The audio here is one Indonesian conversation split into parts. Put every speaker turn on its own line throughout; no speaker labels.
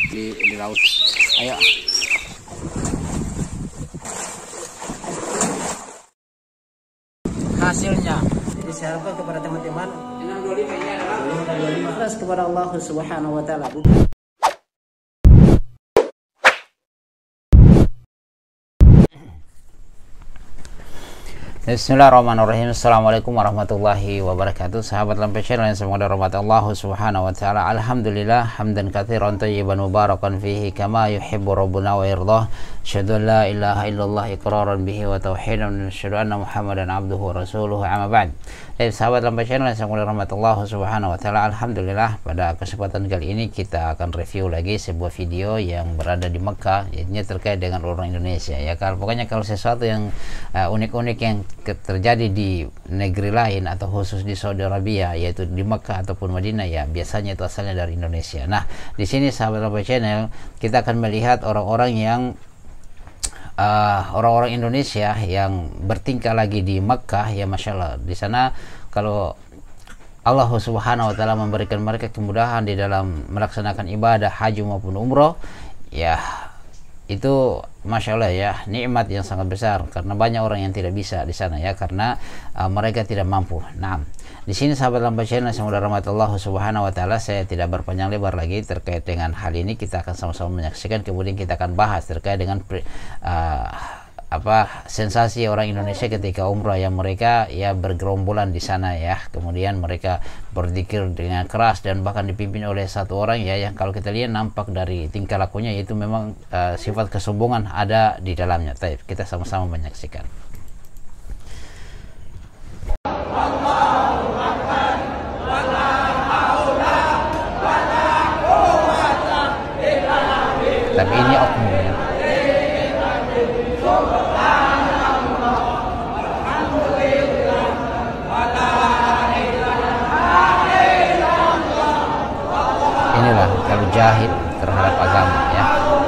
di laut. Ayo. Hasilnya disarankan kepada teman-teman 625 ini adalah 625 ikhlas kepada Allah Subhanahu wa taala. Bismillahirrahmanirrahim. Assalamualaikum warahmatullahi wabarakatuh. Sahabat Lampai Channel yang semoga rahmat Allah Subhanahu wa taala. Alhamdulillah hamdan katsiran thayyiban mubarakan fihi kama yuhibbu rabbuna wa yardah. Asyhadu an la ilaha illallah iqraran bihi wa tauhidan wa asyhadu anna Muhammadan abduhu wa rasuluhu. Amma ba'd. Sahabat Lampai Channel yang semoga rahmat Allah Subhanahu wa taala. Alhamdulillah pada kesempatan kali ini kita akan review lagi sebuah video yang berada di Mekah, yaitu terkait dengan orang Indonesia ya. Pokoknya kalau sesuatu yang unik-unik yang terjadi di negeri lain atau khusus di Saudi Arabia, yaitu di Mekah ataupun Madinah, ya biasanya itu asalnya dari Indonesia. Nah, di sini sahabat Lampai Channel kita akan melihat orang-orang yang orang-orang Indonesia yang bertingkah lagi di Mekah ya, masya Allah. Di sana kalau Allah Subhanahu wa taala memberikan mereka kemudahan di dalam melaksanakan ibadah haji maupun umroh, ya itu masya Allah ya, nikmat yang sangat besar, karena banyak orang yang tidak bisa di sana ya, karena mereka tidak mampu. Nah, di sini sahabat Lampai Channel semoga rahmat Allah Subhanahu wa taala, saya tidak berpanjang lebar lagi terkait dengan hal ini. Kita akan sama-sama menyaksikan, kemudian kita akan bahas terkait dengan sensasi orang Indonesia ketika umrah yang mereka ya bergerombolan di sana ya, kemudian mereka berzikir dengan keras dan bahkan dipimpin oleh satu orang ya, yang kalau kita lihat nampak dari tingkah lakunya itu memang sifat kesombongan ada di dalamnya. Baik, kita sama-sama menyaksikan. Tapi ini oknum ya. Inilah kalau jahil terhadap agama ya,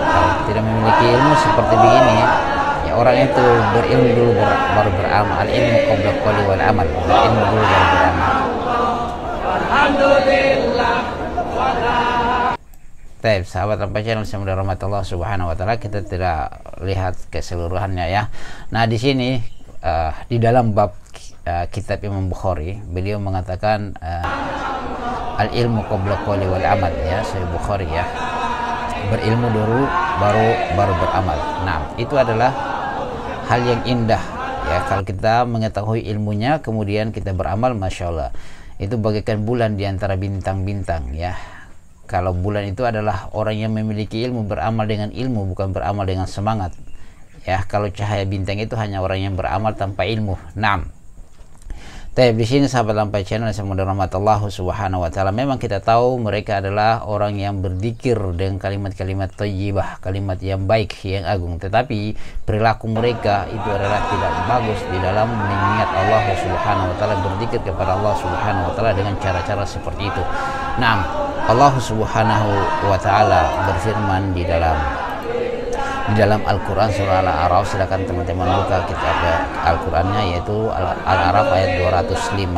kalau tidak memiliki ilmu seperti begini ya, orang itu berilmu dulu baru beramal. Al ilmu qabla qawli wal amal, berilmu dulu baru beramal. Alhamdulillah. Baik, sahabat Lampai Channel semoga rahmat Allah Subhanahu wa taala, kita tidak lihat keseluruhannya ya. Nah, di sini di dalam bab kitab Imam Bukhari, beliau mengatakan al ilmu qabla qawli wal amal ya, Sahih Bukhari ya. Berilmu dulu baru beramal. Nah, itu adalah hal yang indah ya, kalau kita mengetahui ilmunya kemudian kita beramal, masya Allah. Itu bagaikan bulan di antara bintang-bintang ya. Kalau bulan itu adalah orang yang memiliki ilmu, beramal dengan ilmu, bukan beramal dengan semangat ya. Kalau cahaya bintang itu hanya orang yang beramal tanpa ilmu. Nah, tapi di sini sahabat Lampai Channel semoga rahmat Allah Subhanahu wa taala, memang kita tahu mereka adalah orang yang berzikir dengan kalimat-kalimat thayyibah, kalimat yang baik, yang agung, tetapi perilaku mereka itu adalah tidak bagus di dalam mengingat Allah Subhanahu wa taala, berzikir kepada Allah Subhanahu wa taala dengan cara-cara seperti itu. Nah, Allah Subhanahu wa taala berfirman di dalam Al-Quran surah Al-A'raf. Silakan teman-teman buka kitab Al-Qurannya, yaitu Al-A'raf ayat 205.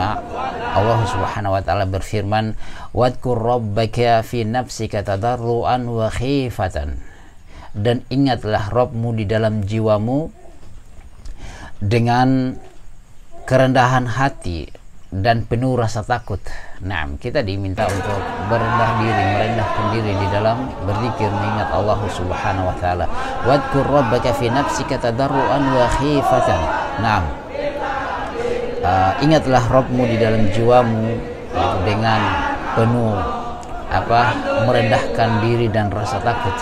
Allah Subhanahu wa taala berfirman, wadkur rabbaka fi nafsika tadarruan wa khifatan, dan ingatlah Rabbmu di dalam jiwamu dengan kerendahan hati dan penuh rasa takut. Nah, kita diminta untuk merendahkan diri di dalam berzikir, mengingat Allah Subhanahu wa taala. Wadkur rabbaka fi nafsika tadarruan wa khifatan. Nah, ingatlah Rabbmu di dalam jiwamu dengan penuh merendahkan diri dan rasa takut.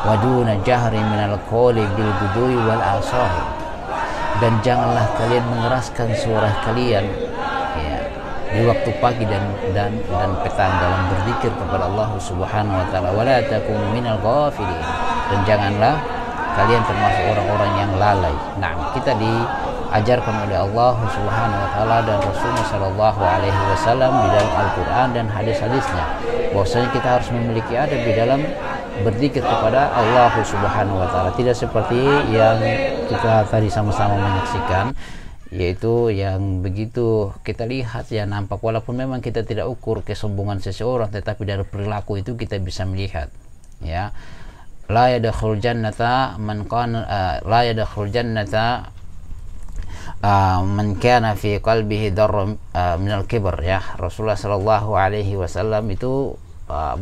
Waduna jahri minal qawli bil ghudwi wal asal, dan janganlah kalian mengeraskan suara kalian ya, di waktu pagi dan petang dalam berzikir kepada Allah Subhanahu wa taala. Wala takum minal ghafilin, dan janganlah kalian termasuk orang-orang yang lalai. Nah, kita diajarkan oleh Allah Subhanahu wa taala dan Rasulullah sallallahu alaihi wasallam di dalam Al-Qur'an dan hadis-hadisnya, bahwasanya kita harus memiliki adab di dalam berzikir kepada Allah Subhanahu wa taala. Tidak seperti yang kita tadi sama-sama menyaksikan, yaitu yang begitu kita lihat ya, nampak walaupun memang kita tidak ukur kesombongan seseorang, tetapi dari perilaku itu kita bisa melihat ya. La yadkhul jannata man kana la yadkhul jannata man kana fi qalbihi darr min al-kibr, ya. Rasulullah sallallahu alaihi wasallam itu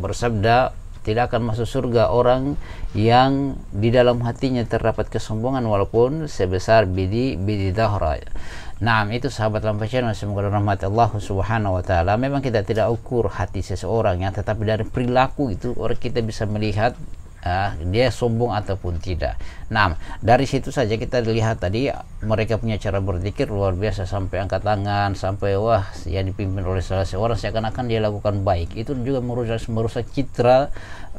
bersabda, tidak akan masuk surga orang yang di dalam hatinya terdapat kesombongan walaupun sebesar bidi dahra. Nah, itu sahabat lampai channel, semoga rahmat Allah subhanahu wa ta'ala. Memang kita tidak ukur hati seseorang, ya, tetapi dari perilaku itu orang kita bisa melihat dia sombong ataupun tidak. Nah, dari situ saja kita lihat tadi mereka punya cara berzikir luar biasa, sampai angkat tangan, sampai wah yang dipimpin oleh salah seorang seakan-akan dia lakukan baik. Itu juga merusak citra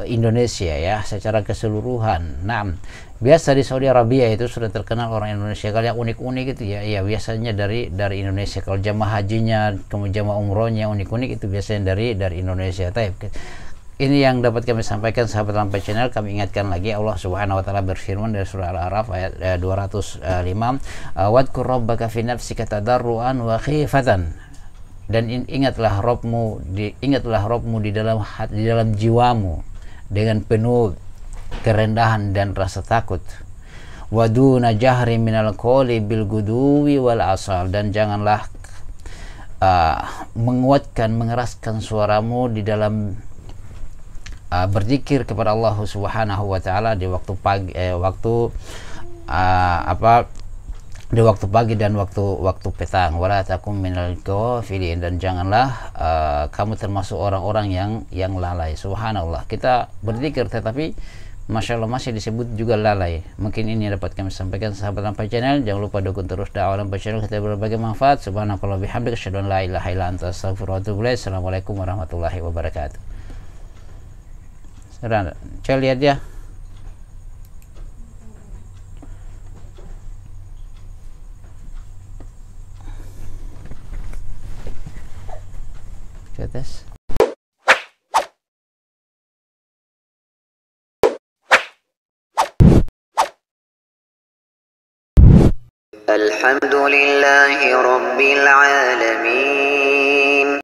Indonesia, ya, secara keseluruhan. Nah, biasa di Saudi Arabia itu sudah terkenal orang Indonesia kalau yang unik-unik itu, ya, ya biasanya dari Indonesia. Kalau jamaah hajinya, kemudian jamaah umrohnya unik-unik itu biasanya dari Indonesia. Ini yang dapat kami sampaikan sahabat lampai channel. Kami ingatkan lagi, Allah subhanahu wa ta'ala berfirman dari surah Al-A'raf ayat 205, wadkur rabbaka fi nafsika tadarruan wa khifatan, dan ingatlah Rabbmu di dalam jiwamu dengan penuh kerendahan dan rasa takut. Waduna jahri minal qawli bil guduwi wal asal, dan janganlah mengeraskan suaramu di dalam berzikir kepada Allah subhanahu wa ta'ala di waktu pagi, di waktu pagi dan waktu petang. Wala takum minal ghafilin, dan janganlah kamu termasuk orang-orang yang lalai. Subhanallah, kita berzikir tetapi Masya Allah masih disebut juga lalai. Mungkin ini dapat kami sampaikan sahabat lampai channel. Jangan lupa dukung terus dakwah lampai channel kita berbagai manfaat. Subhanakallah bihamdika asyhadu an la ilaha illa anta astaghfiruka wa atubu ilaik. Assalamualaikum warahmatullahi wabarakatuh. Saya lihat ya. Ke atas.
Alhamdulillahi Rabbil Alamin.